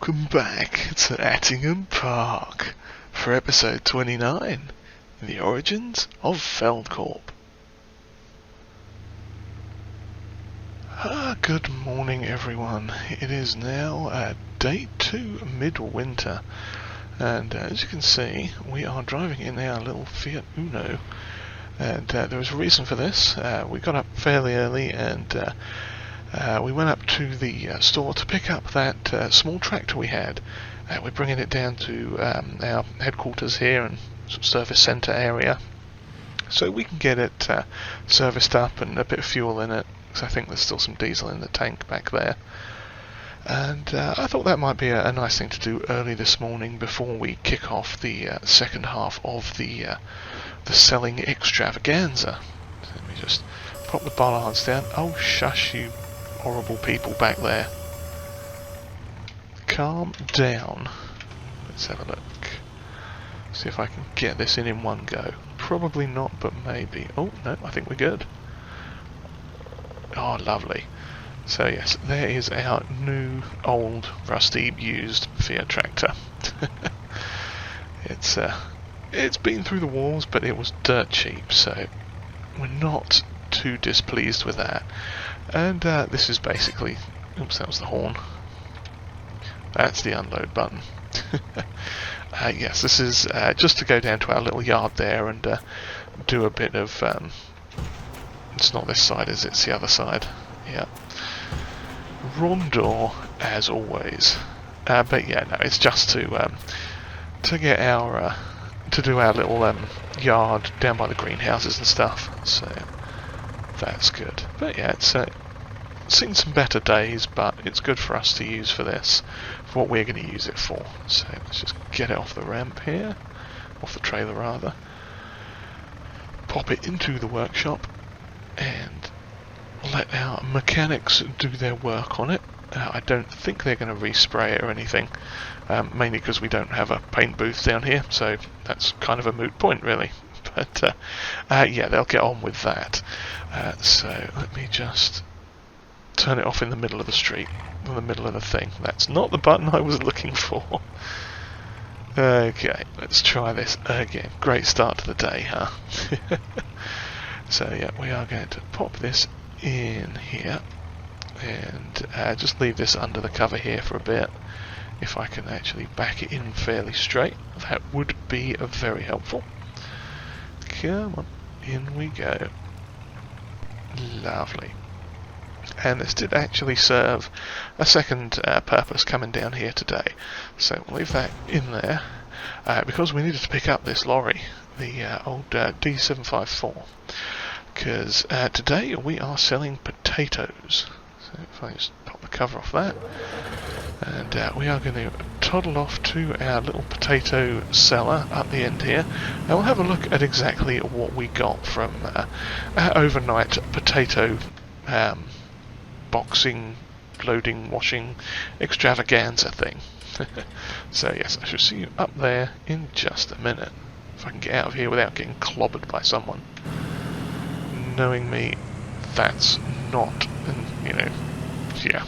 Welcome back to Attingham Park for episode 29, The Origins of Feldcorp. Good morning everyone. It is now day 2 midwinter, and as you can see we are driving in our little Fiat Uno, and there was a reason for this. We got up fairly early and we went up to the store to pick up that small tractor we had. We're bringing it down to our headquarters here and service centre area, so we can get it serviced up and a bit of fuel in it, because I think there's still some diesel in the tank back there. And I thought that might be a nice thing to do early this morning before we kick off the second half of the selling extravaganza. So let me just pop the bollards down. Oh, shush, you horrible people back there. Calm down. Let's have a look. See if I can get this in one go. Probably not, but maybe. Oh, no, I think we're good. Oh, lovely. So yes, there is our new, old, rusty, used Fiat tractor. It's been through the walls, but it was dirt cheap, so we're not too displeased with that. And this is basically, oops, that was the horn. That's the unload button. Yes, this is just to go down to our little yard there and do a bit of, it's not this side, is it? It's the other side. Yeah. Rondor, as always. But yeah, no, it's just to get our, to do our little yard down by the greenhouses and stuff. So that's good. But yeah, it's seen some better days, but it's good for us to use for this, for what we're going to use it for. So let's just get it off the ramp here, off the trailer rather, pop it into the workshop and let our mechanics do their work on it. I don't think they're going to respray it or anything, mainly because we don't have a paint booth down here, so that's kind of a moot point really. But yeah, they'll get on with that. So let me just turn it off in the middle of the street, in the middle of the thing. That's not the button I was looking for. Okay, let's try this again. Great start to the day, huh? So yeah, we are going to pop this in here and just leave this under the cover here for a bit. If I can actually back it in fairly straight, that would be very helpful. Come on, in we go. Lovely. And this did actually serve a second purpose coming down here today. So we'll leave that in there, because we needed to pick up this lorry, the old D754. Because today we are selling potatoes. So if I just pop the cover off that, and we are going to toddle off to our little potato cellar up the end here, and we'll have a look at exactly what we got from our overnight potato boxing, loading, washing extravaganza thing. So yes, I shall see you up there in just a minute, if I can get out of here without getting clobbered by someone. Knowing me, that's not, you know, yeah.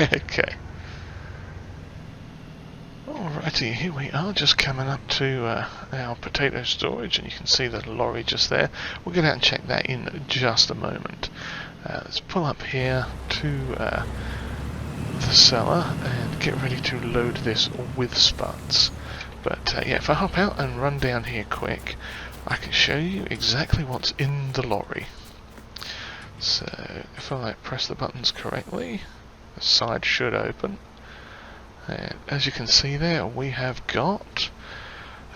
Okay. Alrighty, here we are, just coming up to our potato storage, and you can see the lorry just there. We'll get out and check that in just a moment. Let's pull up here to the cellar and get ready to load this with spuds. But yeah, if I hop out and run down here quick, I can show you exactly what's in the lorry. So if I press the buttons correctly, the side should open. And as you can see there, we have got,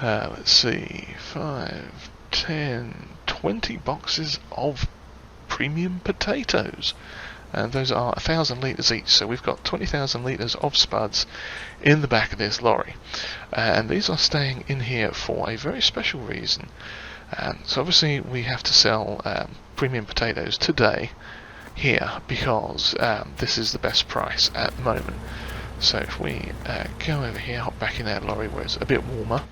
let's see, 5, 10, 20 boxes of premium potatoes. And those are 1,000 litres each, so we've got 20,000 litres of spuds in the back of this lorry. And these are staying in here for a very special reason. So obviously we have to sell premium potatoes today here, because this is the best price at the moment. So if we go over here, hop back in our lorry where it's a bit warmer,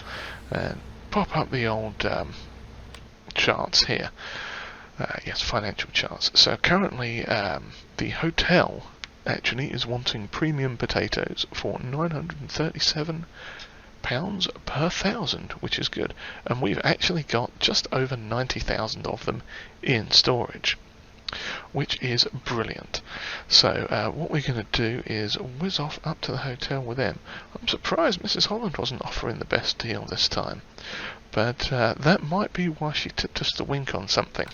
and pop up the old charts here. Yes, financial charts. So currently the hotel actually is wanting premium potatoes for £937 per thousand, which is good, and we've actually got just over 90,000 of them in storage, which is brilliant. So what we're going to do is whiz off up to the hotel with them. I'm surprised Mrs. Holland wasn't offering the best deal this time, but that might be why she tipped us the wink on something.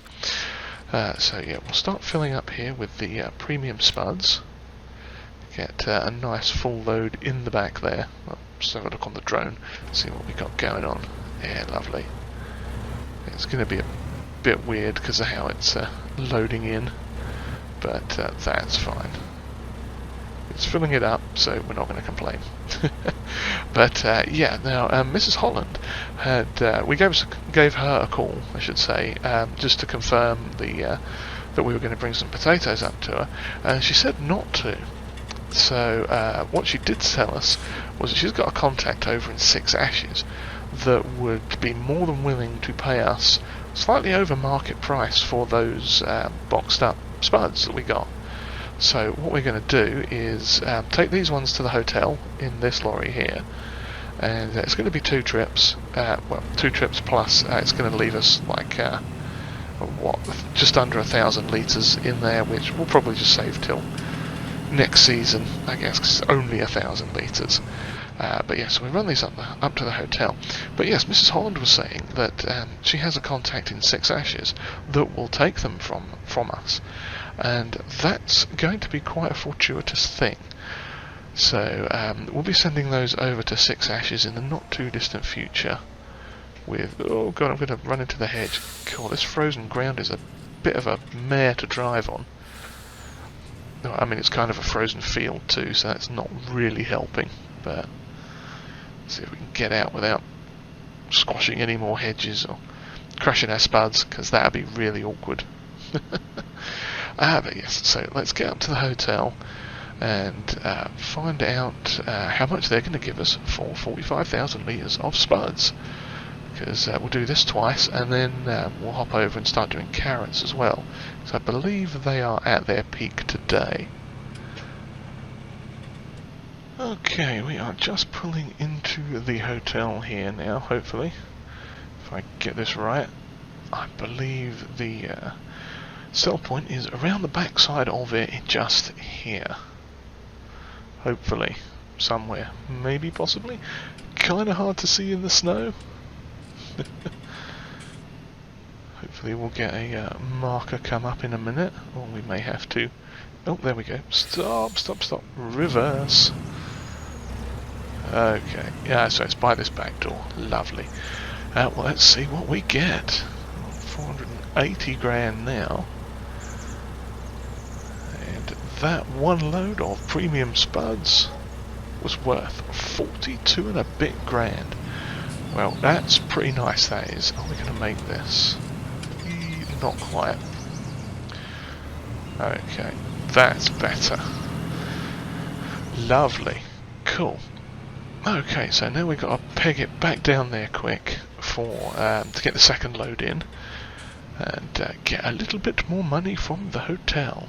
So yeah, we'll start filling up here with the premium spuds. Get a nice full load in the back there. Well, just have a look on the drone, see what we got going on. Yeah, lovely. It's going to be a bit weird because of how it's loading in, but that's fine. It's filling it up, so we're not going to complain. But yeah, now Mrs. Holland had we gave her a call, I should say, just to confirm that we were going to bring some potatoes up to her, and she said not to. So what she did tell us was that she's got a contact over in Six Ashes that would be more than willing to pay us slightly over market price for those boxed up spuds that we got. So what we're going to do is take these ones to the hotel in this lorry here, and it's going to be 2 trips. Well, 2 trips plus it's going to leave us like just under 1,000 litres in there, which we'll probably just save till next season, I guess, because it's only 1,000 litres. But yes, we run these up to the hotel. But yes, Mrs. Holland was saying that she has a contact in Six Ashes that will take them from us, and that's going to be quite a fortuitous thing. So we'll be sending those over to Six Ashes in the not too distant future. With, oh god, I'm going to run into the hedge. God, this frozen ground is a bit of a mare to drive on. I mean, it's kind of a frozen field too, so that's not really helping, but let's see if we can get out without squashing any more hedges or crushing our spuds, because that would be really awkward. But yes, so let's get up to the hotel and find out how much they're going to give us for 45,000 litres of spuds, because we'll do this twice, and then we'll hop over and start doing carrots as well, so I believe they are at their peak today. Okay, we are just pulling into the hotel here now, hopefully, if I get this right. I believe the sell point is around the back side of it, just here. Hopefully, somewhere, maybe, possibly. Kinda hard to see in the snow. Hopefully we'll get a marker come up in a minute, or we may have to. Oh, there we go. Stop, stop, stop. Reverse. Okay, yeah, so it's by this back door. Lovely. Well, let's see what we get. 480 grand now. And that one load of premium spuds was worth 42 and a bit grand. Well, that's pretty nice, that is. Are we going to make this? Not quite. Okay, that's better. Lovely. Cool. Okay, so now we've got to peg it back down there quick for to get the second load in, and get a little bit more money from the hotel.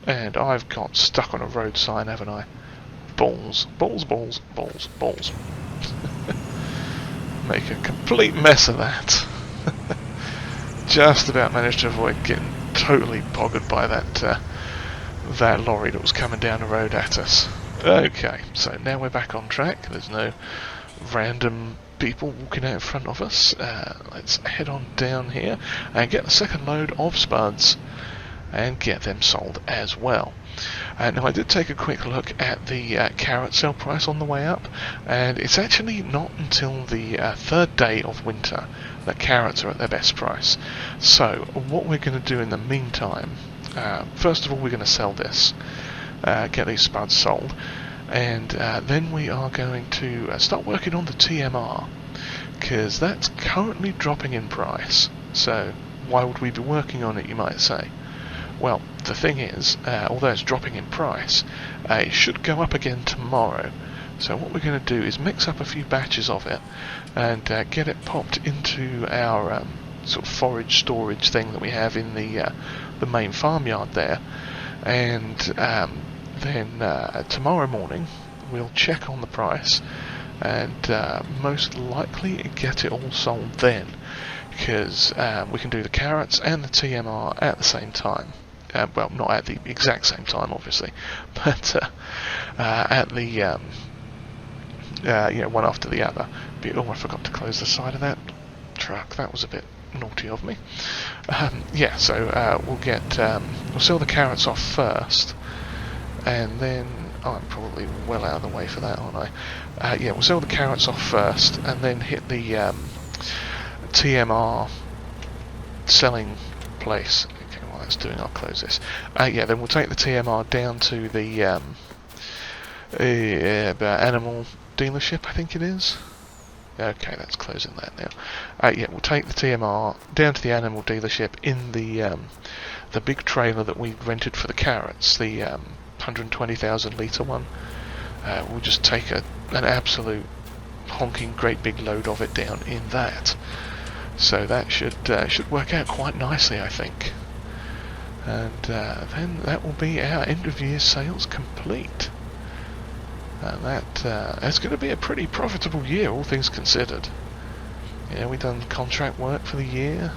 And I've got stuck on a road sign, haven't I? Balls, balls, balls, balls, balls. Make a complete mess of that. Just about managed to avoid getting totally boggered by that lorry that was coming down the road at us. Okay, so now we're back on track. There's no random people walking out in front of us. Let's head on down here and get the second load of spuds and get them sold as well. Now I did take a quick look at the carrot sale price on the way up, and it's actually not until the 3rd day of winter that carrots are at their best price. So what we're going to do in the meantime, first of all we're going to sell this, get these spuds sold, and then we are going to start working on the TMR, because that's currently dropping in price. So why would we be working on it, you might say? Well, the thing is, although it's dropping in price, it should go up again tomorrow. So what we're going to do is mix up a few batches of it and get it popped into our sort of forage storage thing that we have in the main farmyard there, and then tomorrow morning we'll check on the price and most likely get it all sold then, because we can do the carrots and the TMR at the same time. Well, not at the exact same time, obviously, but at the one after the other. Oh, I forgot to close the side of that truck. That was a bit naughty of me. Yeah, so we'll sell the carrots off first, and then I'm probably well out of the way for that, aren't I? Yeah, we'll sell the carrots off first, and then hit the TMR selling place. Okay, while that's doing, I'll close this. Yeah, then we'll take the TMR down to the animal dealership, I think it is. Okay, that's closing that now. Yeah, we'll take the TMR down to the animal dealership in the big trailer that we rented for the carrots, the 120,000 litre one. We'll just take an absolute honking great big load of it down in that. So that should work out quite nicely, I think. And then that will be our end of year sales complete. And that's going to be a pretty profitable year, all things considered. Yeah, we've done contract work for the year.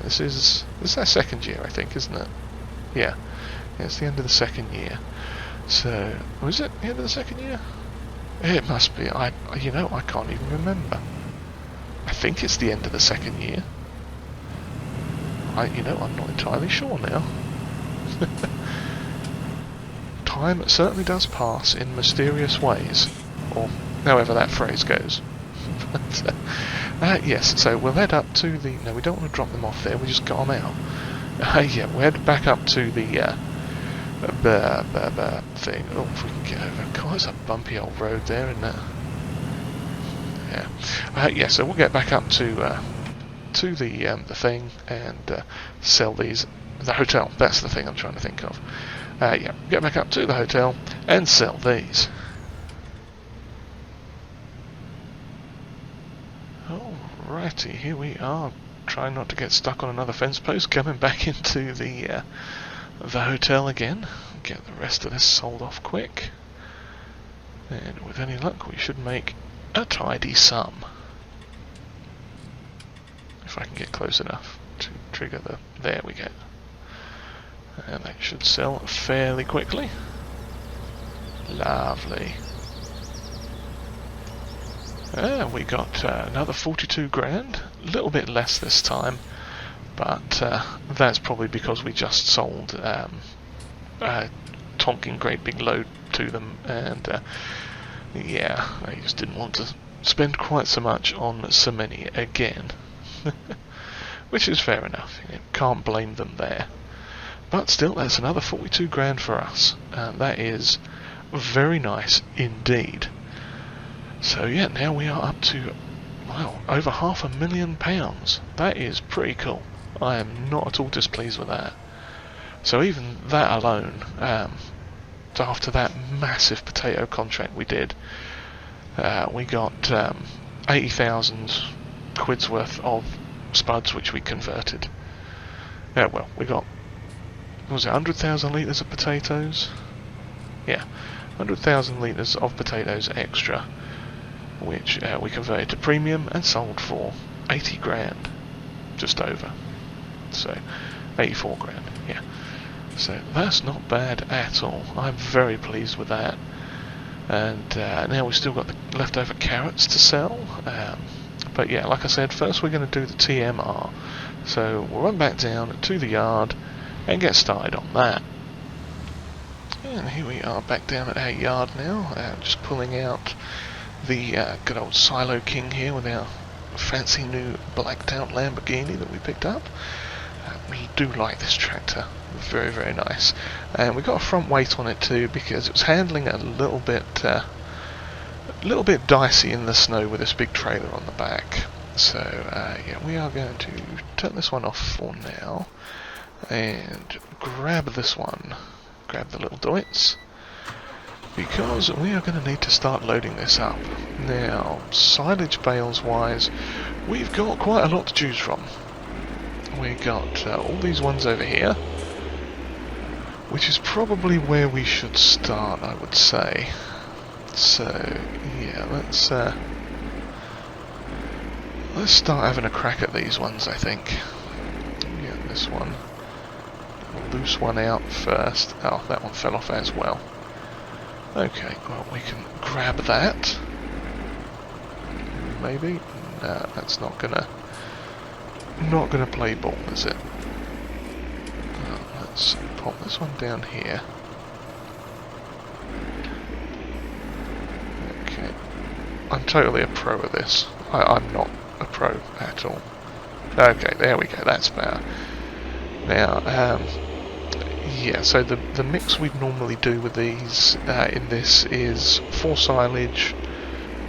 This is our second year, I think, isn't it? Yeah, it's the end of the second year. So, was it the end of the second year? It must be. I can't even remember. I think it's the end of the second year. I'm not entirely sure now. Time certainly does pass in mysterious ways, or however that phrase goes. But, yes, so we'll head up to the... No, we don't want to drop them off there, we just got them out. Yeah, we'll head back up to the thing. Oh, if we can get over. God, it's a bumpy old road there, isn't it? Yeah. Yeah, so we'll get back up to the thing and sell these. The hotel, that's the thing I'm trying to think of. Yeah, get back up to the hotel and sell these. Alrighty, here we are, trying not to get stuck on another fence post, coming back into the hotel again. Get the rest of this sold off quick. And with any luck, we should make a tidy sum. If I can get close enough to trigger the... There we go. And that should sell fairly quickly. Lovely. We got another 42 grand. A little bit less this time, but that's probably because we just sold a tonking great big load to them, and yeah, I just didn't want to spend quite so much on so many again. Which is fair enough. Can't blame them there. But still, that's another 42 grand for us. That is very nice indeed. So yeah, now we are up to, wow, over £500,000. That is pretty cool. I am not at all displeased with that. So even that alone, after that massive potato contract we did, we got 80,000 quid's worth of spuds which we converted. Yeah, well, we got, was it 100,000 litres of potatoes? Yeah, 100,000 litres of potatoes extra, which we converted to premium and sold for 80 grand, just over. So, 84 grand, yeah. So that's not bad at all. I'm very pleased with that. And now we've still got the leftover carrots to sell. But yeah, like I said, first we're going to do the TMR. So we'll run back down to the yard and get started on that. And here we are back down at our yard now, just pulling out the good old Silo King here with our fancy new blacked out Lamborghini that we picked up. We do like this tractor, very very nice, and we got a front weight on it too because it was handling a little bit dicey in the snow with this big trailer on the back. So yeah, we are going to turn this one off for now and grab this one, grab the little doits, because we are going to need to start loading this up. Now, silage bales wise, we've got quite a lot to choose from. We got all these ones over here, which is probably where we should start, I would say. So yeah, let's start having a crack at these ones, I think. Yeah, this one. We'll loose one out first. Oh, that one fell off as well. Okay, well, we can grab that. Maybe? No, that's not gonna play ball, is it? Well, let's pop this one down here. Okay. I'm totally a pro at this. I'm not a pro at all. Okay, there we go, that's better. Now, yeah, so the mix we'd normally do with these in this is 4 silage,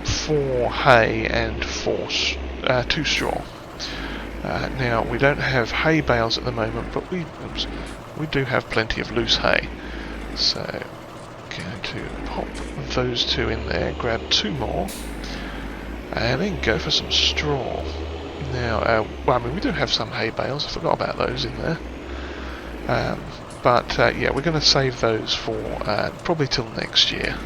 4 hay, and 2 straw. Now, we don't have hay bales at the moment, but we do have plenty of loose hay. So, going to pop those 2 in there, grab 2 more, and then go for some straw. Now, well, I mean, we do have some hay bales, I forgot about those in there. But yeah, we're going to save those for probably till next year,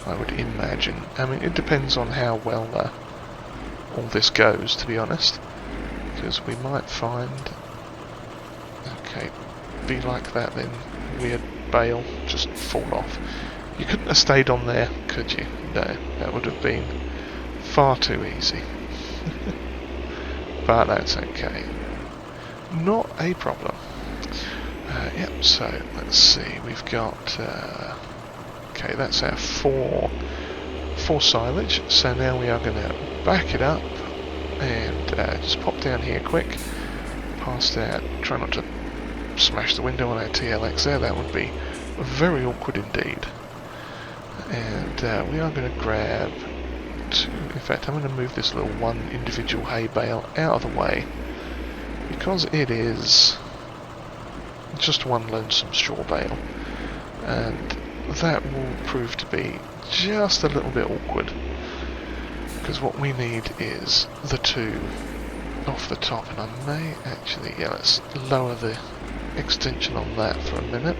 I would imagine. I mean, it depends on how well all this goes, to be honest. Because we might find... Okay, be like that then. Weird bale just fall off. You couldn't have stayed on there, could you? No, that would have been far too easy. But that's okay. Not a problem. Yep, so let's see, we've got... okay, that's our 4 silage, so now we are going to back it up and just pop down here quick, past that, try not to smash the window on our TLX there, that would be very awkward indeed. And we are going to grab 2, in fact I'm going to move this little one individual hay bale out of the way, because it is just one lonesome straw bale, and that will prove to be just a little bit awkward, because what we need is the 2 off the top, and I may actually, yeah, let's lower the extension on that for a minute,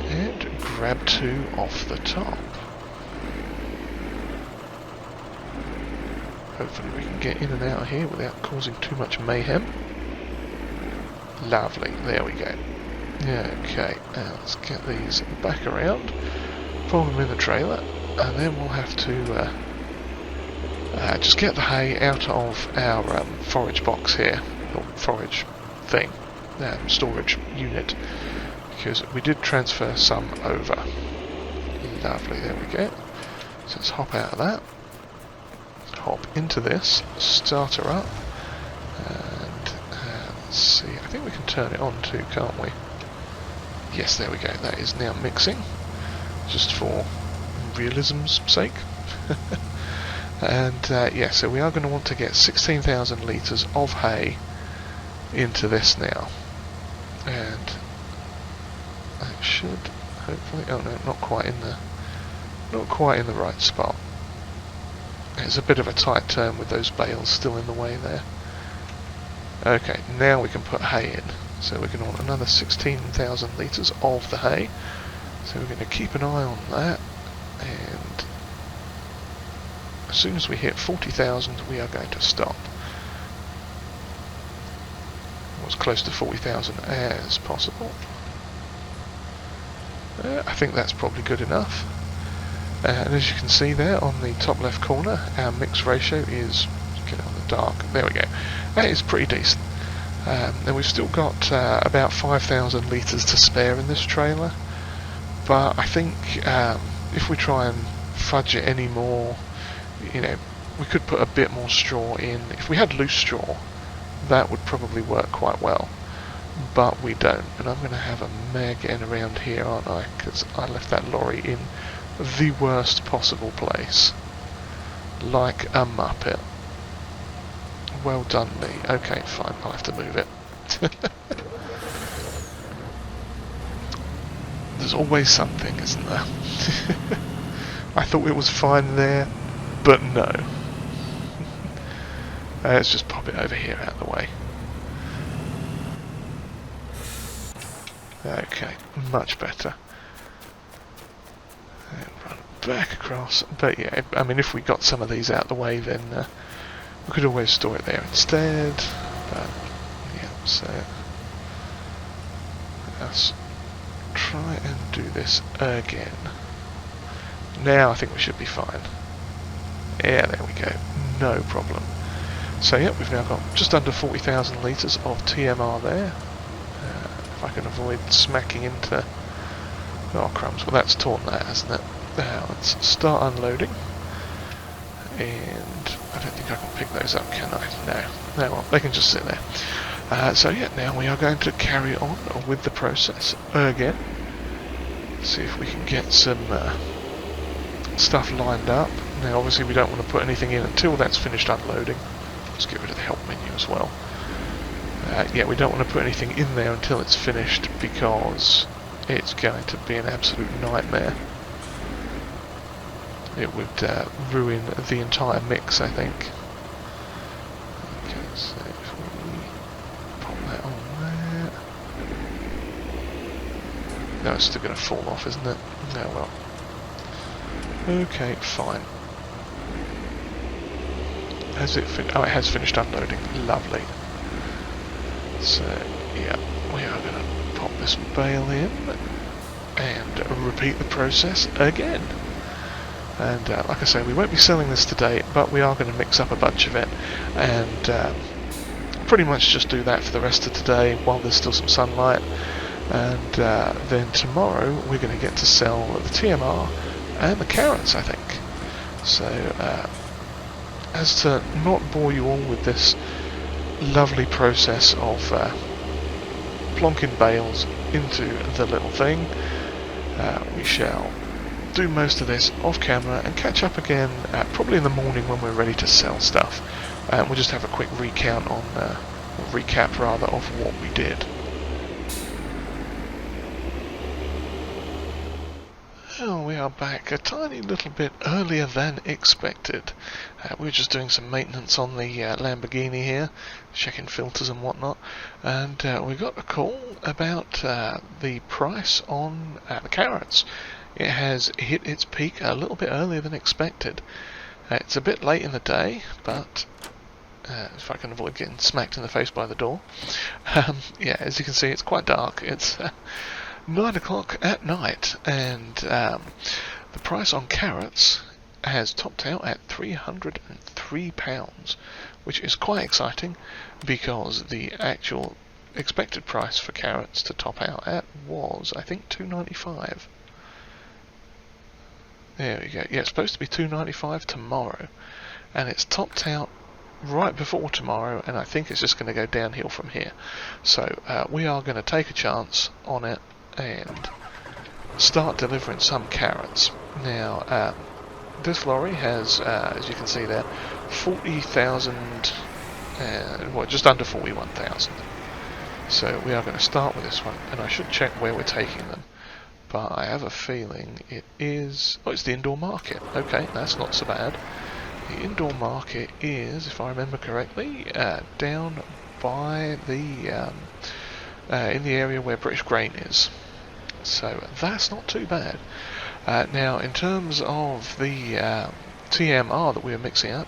and grab 2 off the top. Hopefully we can get in and out of here without causing too much mayhem. Lovely, there we go. Okay, now let's get these back around, put them in the trailer, and then we'll have to just get the hay out of our forage box here, or forage thing, storage unit, because we did transfer some over. Lovely, there we go. So let's hop out of that, hop into this, start her up, and let's see, I think we can turn it on too, can't we? Yes, there we go, that is now mixing, just for realism's sake. And yeah, so we are going to want to get 16,000 litres of hay into this now, and that should hopefully, oh no, not quite in the right spot. It's a bit of a tight turn with those bales still in the way there. Okay, now we can put hay in. So we're going to want another 16,000 litres of the hay. So we're going to keep an eye on that. And as soon as we hit 40,000, we are going to stop. As close to 40,000 as possible. I think that's probably good enough. And as you can see there on the top left corner, our mix ratio is, get it on the dark, there we go, that is pretty decent. And we've still got about 5,000 litres to spare in this trailer, but I think if we try and fudge it any more, you know, we could put a bit more straw in. If we had loose straw, that would probably work quite well, but we don't, and I'm going to have a mare getting around here, aren't I, because I left that lorry in the worst possible place, like a muppet. Well done me. Okay, fine, I'll have to move it. There's always something, isn't there? I thought it was fine there, but no. Let's just pop it over here out of the way. Okay, much better. And run back across. But yeah, I mean, if we got some of these out of the way, then we could always store it there instead. But yeah, so let's try and do this again. Now I think we should be fine. Yeah, there we go. No problem. So yeah, we've now got just under 40,000 litres of TMR there. If I can avoid smacking into... Oh crumbs, well that's torn that, hasn't it? Now let's start unloading. And I don't think I can pick those up, can I? No. No, well, they can just sit there. So yeah, now we are going to carry on with the process again. See if we can get some stuff lined up. Now obviously we don't want to put anything in until that's finished unloading. Let's get rid of the help menu as well. Yeah, we don't want to put anything in there until it's finished because it's going to be an absolute nightmare. It would ruin the entire mix, I think. Okay, so if we pop that on there... No, it's still going to fall off, isn't it? No, well. Okay, fine. Has it finished? Oh, it has finished unloading. Lovely. So, yeah, we are going to pop this bale in and repeat the process again. And like I say, we won't be selling this today, but we are going to mix up a bunch of it and pretty much just do that for the rest of today while there's still some sunlight. And then tomorrow we're going to get to sell the TMR and the carrots, I think. So, as to not bore you all with this lovely process of plonking bales into the little thing, we shall do most of this off camera and catch up again probably in the morning when we're ready to sell stuff. We'll just have a quick recount on, or recap rather, of what we did. Well, we are back a tiny little bit earlier than expected. We were just doing some maintenance on the Lamborghini here, checking filters and whatnot, and we got a call about the price on the carrots. It has hit its peak a little bit earlier than expected. It's a bit late in the day, but if I can avoid getting smacked in the face by the door. Yeah, as you can see, it's quite dark. It's 9 o'clock at night, and the price on carrots has topped out at £303, which is quite exciting because the actual expected price for carrots to top out at was, I think, £2.95. There we go. Yeah, it's supposed to be £2.95 tomorrow, and it's topped out right before tomorrow, and I think it's just going to go downhill from here. So we are going to take a chance on it and start delivering some carrots. Now, this lorry has, as you can see there, 40,000, well, just under 41,000. So we are going to start with this one, and I should check where we're taking them. But I have a feeling it is... Oh, it's the indoor market. Okay, that's not so bad. The indoor market is, if I remember correctly, down by the... in the area where British Grain is. So that's not too bad. Now, in terms of the TMR that we were mixing up,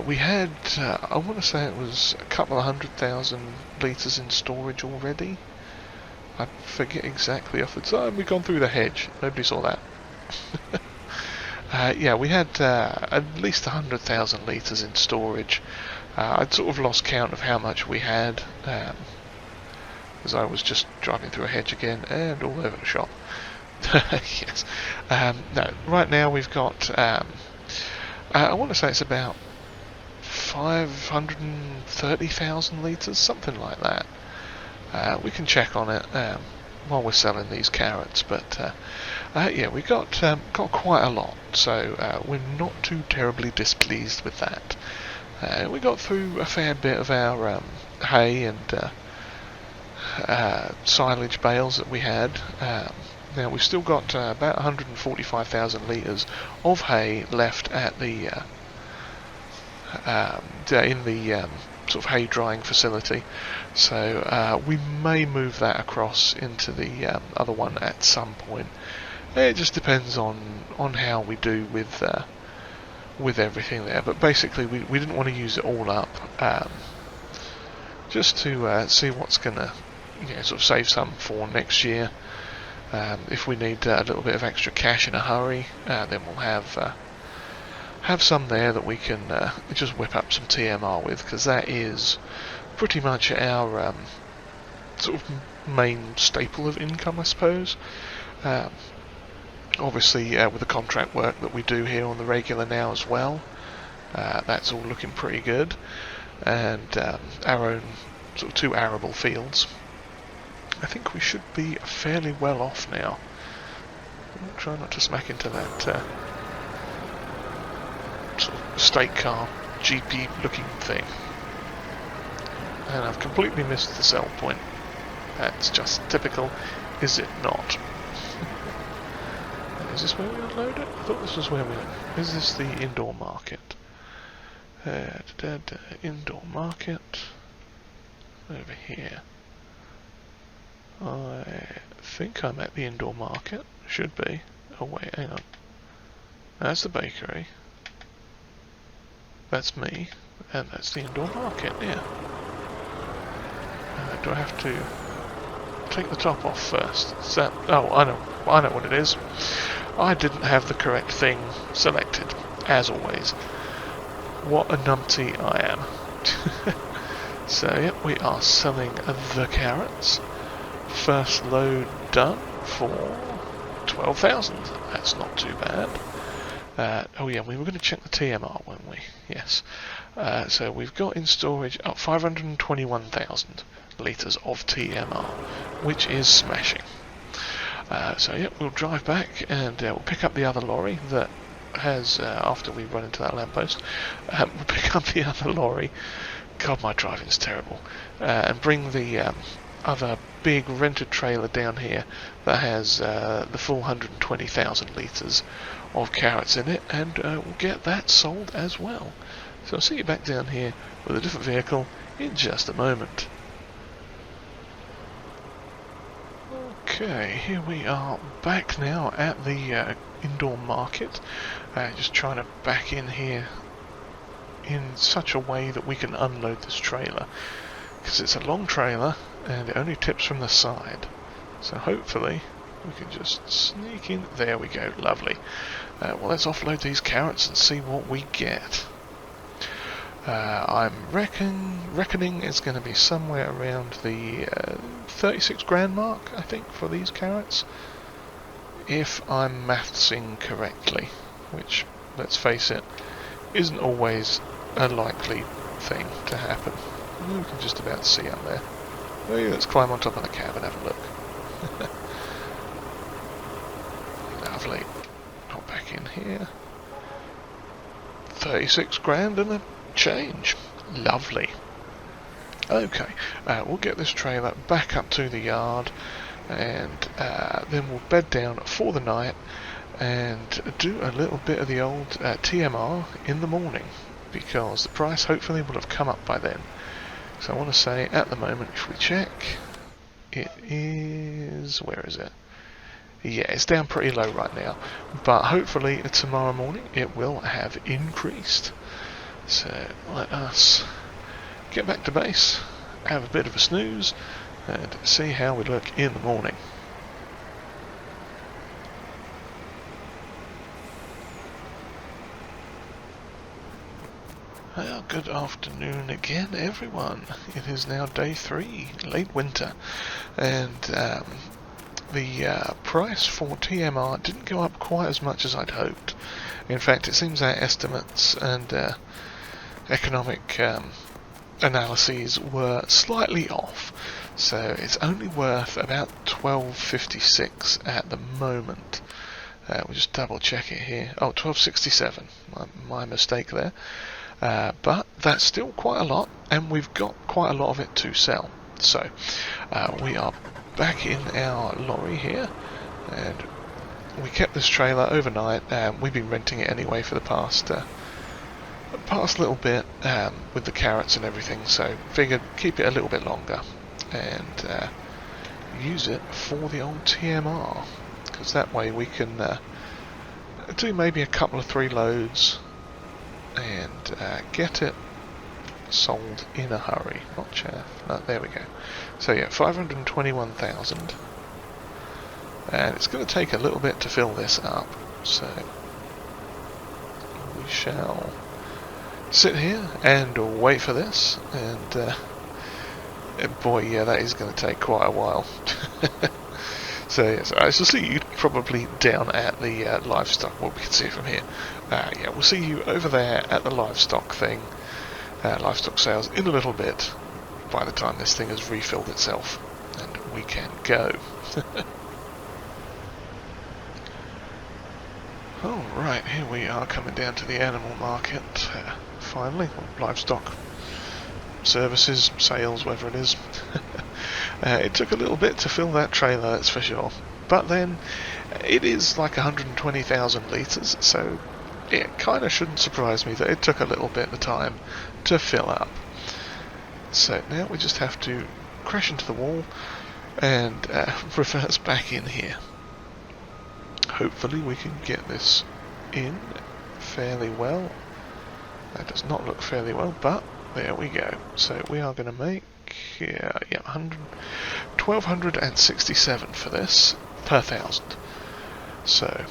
we had, I want to say it was a couple of 100,000 litres in storage already. I forget exactly off the time. We've gone through the hedge. Nobody saw that. Yeah, we had at least 100,000 litres in storage. I'd sort of lost count of how much we had, as I was just driving through a hedge again and all over the shop. Yes. No, right now we've got, I want to say it's about 530,000 litres, something like that. We can check on it while we're selling these carrots, but yeah, we got quite a lot, so we're not too terribly displeased with that. We got through a fair bit of our hay and silage bales that we had. Now we've still got about 145,000 litres of hay left at the in the sort of hay drying facility. So we may move that across into the other one at some point. It just depends on how we do with everything there. But basically, we didn't want to use it all up, just to see what's gonna sort of save some for next year. If we need a little bit of extra cash in a hurry, then we'll have some there that we can just whip up some TMR with, because that is pretty much our sort of main staple of income, I suppose. Obviously, with the contract work that we do here on the regular now as well, that's all looking pretty good, and our own sort of 2 arable fields. I think we should be fairly well off now. I'll try not to smack into that sort of state car GP looking thing. And I've completely missed the sell point. That's just typical, is it not? Is this where we unload it? I thought this was where we... Is this the indoor market? Indoor market. Over here. I think I'm at the indoor market. Should be. Oh wait, hang on. That's the bakery. That's me. And that's the indoor market, yeah. Do I have to take the top off first? Is that... Oh, I know what it is. I didn't have the correct thing selected, as always. What a numpty I am. So, yep, we are selling the carrots. First load done for 12,000. That's not too bad. Oh yeah, we were going to check the TMR, weren't we? Yes. So we've got in storage 521,000 litres of TMR, which is smashing. So yeah, we'll drive back and we'll pick up the other lorry that has, after we run into that lamppost, we'll pick up the other lorry. God, my driving's terrible. And bring the other big rented trailer down here that has the full 120,000 litres of carrots in it, and we'll get that sold as well. So I'll see you back down here with a different vehicle in just a moment. Okay, here we are back now at the indoor market. Just trying to back in here in such a way that we can unload this trailer, because it's a long trailer and it only tips from the side. So hopefully we can just sneak in. There we go, lovely. Well, let's offload these carrots and see what we get. I'm reckoning it's going to be somewhere around the 36 grand mark, I think, for these carrots, if I'm mathsing correctly, which, let's face it, isn't always a likely thing to happen. You can just about see up there. Oh, yeah, let's climb on top of the cab and have a look. Lovely. Hop back in here. 36 grand and a change. Lovely. Okay, we'll get this trailer back up to the yard, and then we'll bed down for the night and do a little bit of the old TMR in the morning, because the price hopefully will have come up by then. So I want to say, at the moment, if we check, it is... where is it? Yeah, it's down pretty low right now, but hopefully tomorrow morning it will have increased. So let us get back to base, have a bit of a snooze, and see how we look in the morning. Well, good afternoon again, everyone. It is now day 3, late winter, and the price for TMR didn't go up quite as much as I'd hoped. In fact, it seems our estimates and economic analyses were slightly off, so it's only worth about 12.56 at the moment. We'll just double check it here. Oh, 12.67. My mistake there. But that's still quite a lot, and we've got quite a lot of it to sell. So we are back in our lorry here, and we kept this trailer overnight. We've been renting it anyway for the past past a little bit with the carrots and everything, so figured keep it a little bit longer and use it for the old TMR, because that way we can do maybe a couple of 3 loads and get it sold in a hurry. Not chaff. No, there we go. So yeah, 521,000, and it's going to take a little bit to fill this up, so we shall sit here and wait for this, and boy, yeah, that is going to take quite a while. So yes, I shall see you probably down at the livestock. Well, we can see it from here. Yeah, we'll see you over there at the livestock thing, livestock sales, in a little bit, by the time this thing has refilled itself and we can go. Alright, here we are coming down to the animal market, finally, or livestock services, sales, whatever it is. It took a little bit to fill that trailer, that's for sure, but then it is like 120,000 litres, so it kind of shouldn't surprise me that it took a little bit of time to fill up. So now we just have to crash into the wall and reverse back in here. Hopefully we can get this in fairly well. That does not look fairly well, but there we go. So we are going to make 1,267 for this per 1,000. So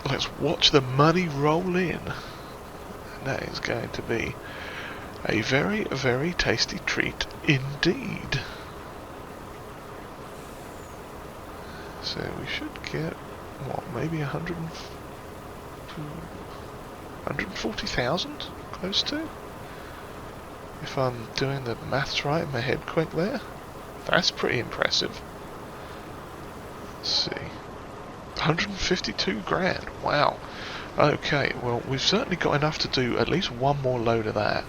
let's watch the money roll in. And that is going to be a very, very tasty treat indeed. So we should get, what, maybe 140,000? Close to? If I'm doing the maths right in my head quick there. That's pretty impressive. Let's see. 152 grand. Wow. Okay, well, we've certainly got enough to do at least one more load of that.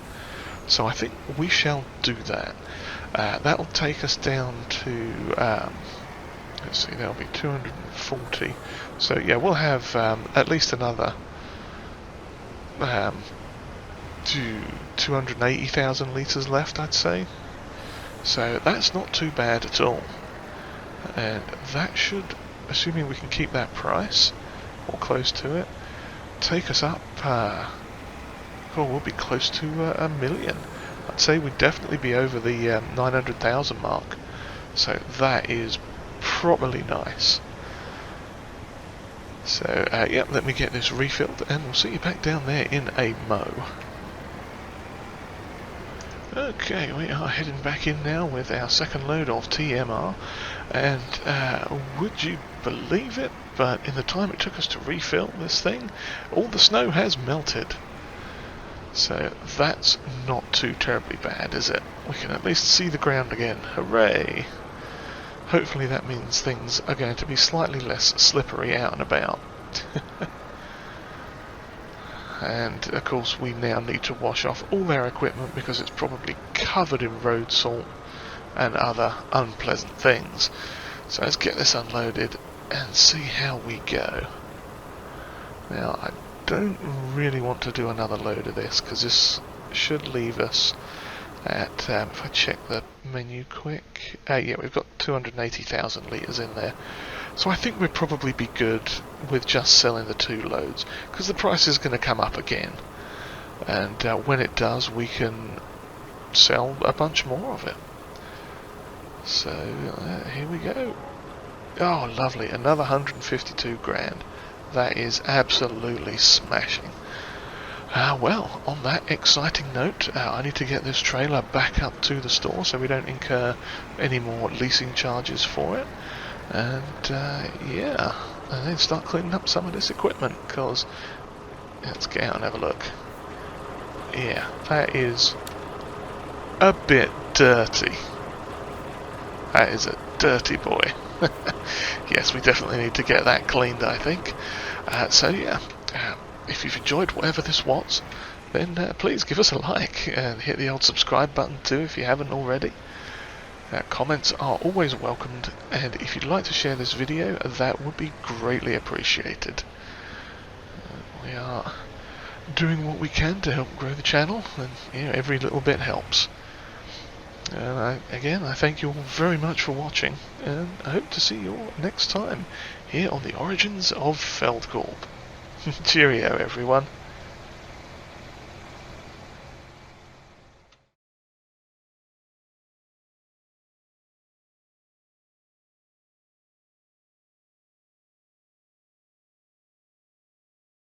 So I think we shall do that. That'll take us down to, let's see, that'll be 240. So yeah, we'll have at least another 280,000 litres left, I'd say. So that's not too bad at all. And that should, assuming we can keep that price, or close to it, take us up, we'll be close to $1 million. I'd say we'd definitely be over the 900,000 mark. So that is properly nice. So, yeah, let me get this refilled and we'll see you back down there in a mo. Okay, we are heading back in now with our second load of TMR, and would you believe it, but in the time it took us to refill this thing, all the snow has melted. So that's not too terribly bad, is it? We can at least see the ground again. Hooray! Hopefully that means things are going to be slightly less slippery out and about. And of course we now need to wash off all our equipment because it's probably covered in road salt and other unpleasant things. So let's get this unloaded and see how we go. Now I don't really want to do another load of this because this should leave us at, if I check the menu quick, yeah, we've got 280,000 litres in there. So I think we'd probably be good with just selling the 2 loads, because the price is going to come up again. And when it does, we can sell a bunch more of it. So, here we go. Oh, lovely, another 152 grand. That is absolutely smashing. Well, on that exciting note, I need to get this trailer back up to the store so we don't incur any more leasing charges for it. And yeah, and then start cleaning up some of this equipment, because let's get out and have a look. Yeah, that is a bit dirty. That is a dirty boy. Yes, we definitely need to get that cleaned, I think. So yeah, if you've enjoyed whatever this was, then please give us a like and hit the old subscribe button too if you haven't already. Comments are always welcomed, and if you'd like to share this video, that would be greatly appreciated. We are doing what we can to help grow the channel, and every little bit helps. And again, I thank you all very much for watching, and I hope to see you all next time here on the Origins of Feldcorp. Cheerio, everyone.